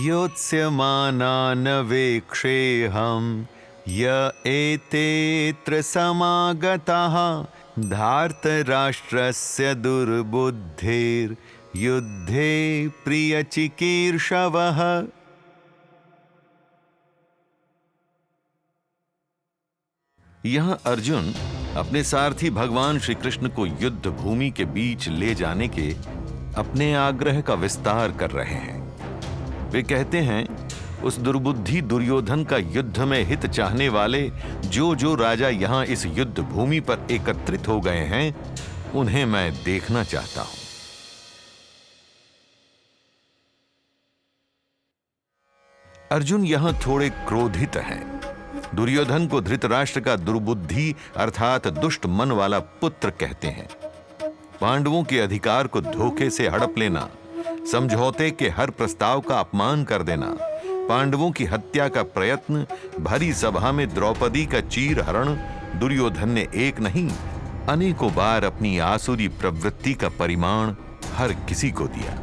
योत्स्यमानान् वेक्षेऽहं य एतेऽत्र समागताः धार्तराष्ट्रस्य दुर्बुद्धिर्युद्धे प्रियचिकीर्षवः। यहाँ अर्जुन अपने सारथी भगवान श्री कृष्ण को युद्ध भूमि के बीच ले जाने के अपने आग्रह का विस्तार कर रहे हैं। वे कहते हैं, उस दुर्बुद्धि दुर्योधन का युद्ध में हित चाहने वाले जो राजा यहाँ इस युद्ध भूमि पर एकत्रित हो गए हैं, उन्हें मैं देखना चाहता हूं। अर्जुन यहां थोड़े क्रोधित हैं। दुर्योधन को धृतराष्ट्र का दुर्बुद्धि अर्थात दुष्ट मन वाला पुत्र कहते हैं। पांडवों के अधिकार को धोखे से हड़प लेना, समझौते के हर प्रस्ताव का अपमान कर देना, पांडवों की हत्या का प्रयत्न, भरी सभा में द्रौपदी का चीर हरण दुर्योधन ने एक नहीं अनेकों बार अपनी आसुरी प्रवृत्ति का परिमाण हर किसी को दिया।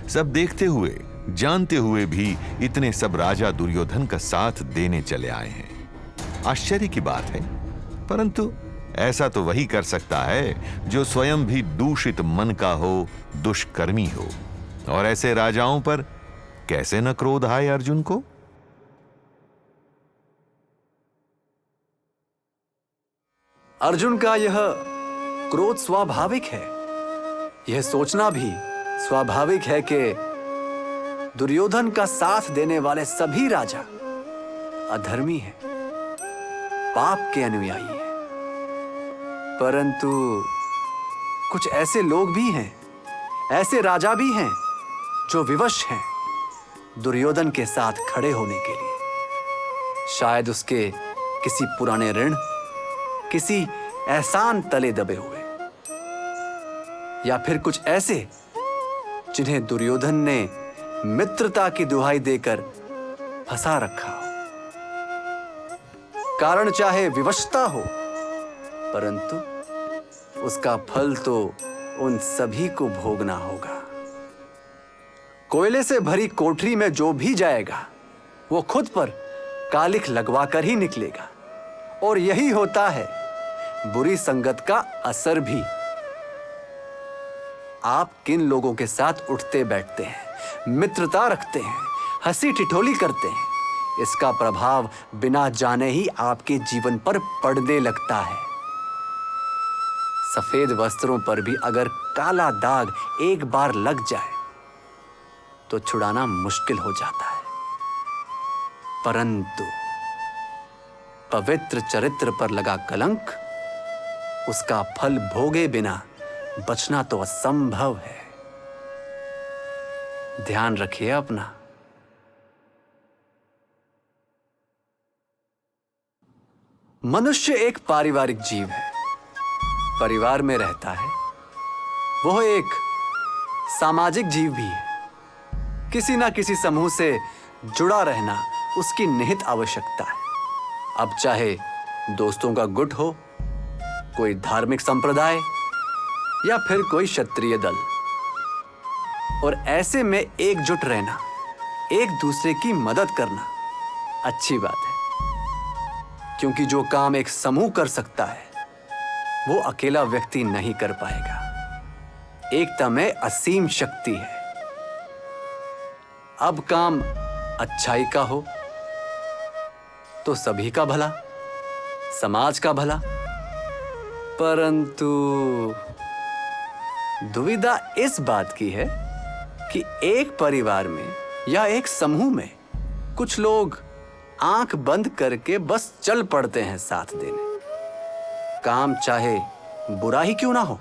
सब देखते हुए जानते हुए भी इतने सब राजा दुर्योधन का साथ देने चले आए हैं। आश्चर्य की बात है, परंतु ऐसा तो वही कर सकता है जो स्वयं भी दूषित मन का हो, दुष्कर्मी हो। और ऐसे राजाओं पर कैसे न क्रोध आए अर्जुन को। अर्जुन का यह क्रोध स्वाभाविक है। यह सोचना भी स्वाभाविक है कि दुर्योधन का साथ देने वाले सभी राजा अधर्मी हैं, पाप के अनुयायी हैं। परंतु कुछ ऐसे लोग भी हैं, ऐसे राजा भी हैं जो विवश हैं दुर्योधन के साथ खड़े होने के लिए। शायद उसके किसी पुराने ऋण, किसी एहसान तले दबे हुए, या फिर कुछ ऐसे जिन्हें दुर्योधन ने मित्रता की दुहाई देकर फंसा रखा हो। कारण चाहे विवशता हो, परंतु उसका फल तो उन सभी को भोगना होगा। कोयले से भरी कोठरी में जो भी जाएगा वो खुद पर कालिख लगवा कर ही निकलेगा। और यही होता है बुरी संगत का असर भी। आप किन लोगों के साथ उठते बैठते हैं, मित्रता रखते हैं, हंसी ठिठोली करते हैं, इसका प्रभाव बिना जाने ही आपके जीवन पर पड़ने लगता है। सफेद वस्त्रों पर भी अगर काला दाग एक बार लग जाए तो छुड़ाना मुश्किल हो जाता है। परंतु पवित्र चरित्र पर लगा कलंक, उसका फल भोगे बिना बचना तो असंभव है। ध्यान रखिए अपना। मनुष्य एक पारिवारिक जीव है, परिवार में रहता है। वह एक सामाजिक जीव भी है। किसी ना किसी समूह से जुड़ा रहना उसकी निहित आवश्यकता है। अब चाहे दोस्तों का गुट हो, कोई धार्मिक संप्रदाय, या फिर कोई क्षत्रिय दल। और ऐसे में एकजुट रहना, एक दूसरे की मदद करना अच्छी बात है। क्योंकि जो काम एक समूह कर सकता है वो अकेला व्यक्ति नहीं कर पाएगा। एकता में असीम शक्ति है। अब काम अच्छाई का हो तो सभी का भला, समाज का भला। परंतु दुविधा इस बात की है कि एक परिवार में या एक समूह में कुछ लोग आंख बंद करके बस चल पड़ते हैं साथ देने। काम चाहे बुरा ही क्यों ना हो।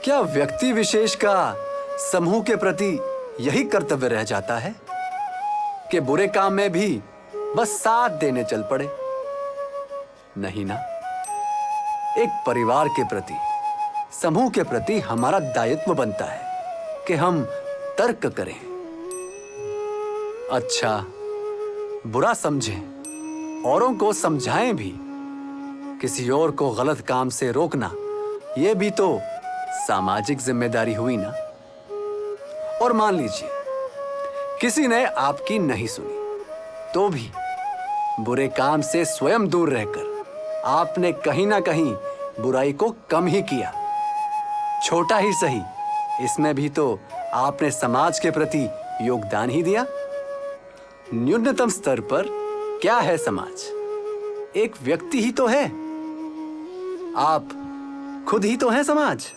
क्या व्यक्ति विशेष का समूह के प्रति यही कर्तव्य रह जाता है कि बुरे काम में भी बस साथ देने चल पड़े? नहीं ना। एक परिवार के प्रति, समूह के प्रति हमारा दायित्व बनता है कि हम तर्क करें, अच्छा बुरा समझें, औरों को समझाएं भी। किसी और को गलत काम से रोकना यह भी तो सामाजिक जिम्मेदारी हुई ना। और मान लीजिए किसी ने आपकी नहीं सुनी, तो भी बुरे काम से स्वयं दूर रहकर आपने कहीं ना कहीं बुराई को कम ही किया। छोटा ही सही, इसमें भी तो आपने समाज के प्रति योगदान ही दिया। न्यूनतम स्तर पर क्या है समाज? एक व्यक्ति ही तो है। आप खुद ही तो हैं समाज।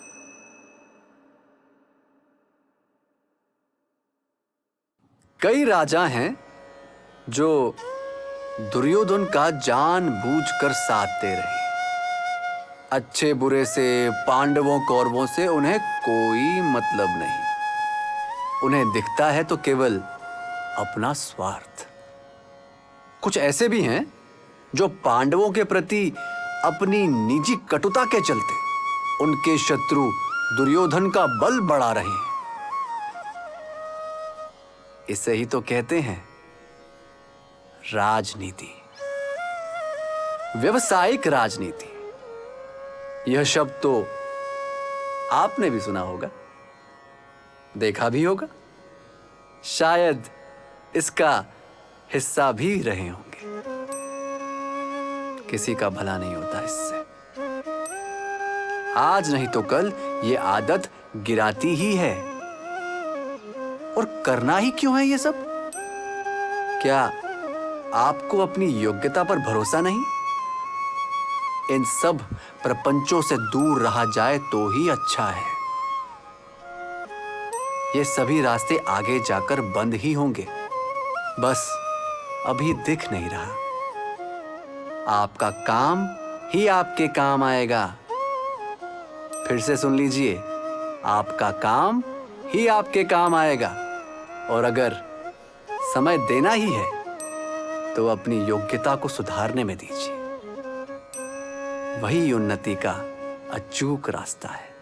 कई राजा हैं जो दुर्योधन का जानबूझकर साथ दे रहे हैं। अच्छे बुरे से, पांडवों कौरवों से उन्हें कोई मतलब नहीं। उन्हें दिखता है तो केवल अपना स्वार्थ। कुछ ऐसे भी हैं जो पांडवों के प्रति अपनी निजी कटुता के चलते उनके शत्रु दुर्योधन का बल बढ़ा रहे हैं। इसे ही तो कहते हैं राजनीति, व्यवसायिक राजनीति। यह शब्द तो आपने भी सुना होगा, देखा भी होगा, शायद इसका हिस्सा भी रहे होंगे। किसी का भला नहीं होता इससे। आज नहीं तो कल ये आदत गिराती ही है। और करना ही क्यों है ये सब? क्या आपको अपनी योग्यता पर भरोसा नहीं? इन सब प्रपंचों से दूर रहा जाए तो ही अच्छा है। ये सभी रास्ते आगे जाकर बंद ही होंगे, बस अभी दिख नहीं रहा। आपका काम ही आपके काम आएगा। फिर से सुन लीजिए, आपका काम ही आपके काम आएगा। और अगर समय देना ही है तो अपनी योग्यता को सुधारने में दीजिए। वही उन्नति का अचूक रास्ता है।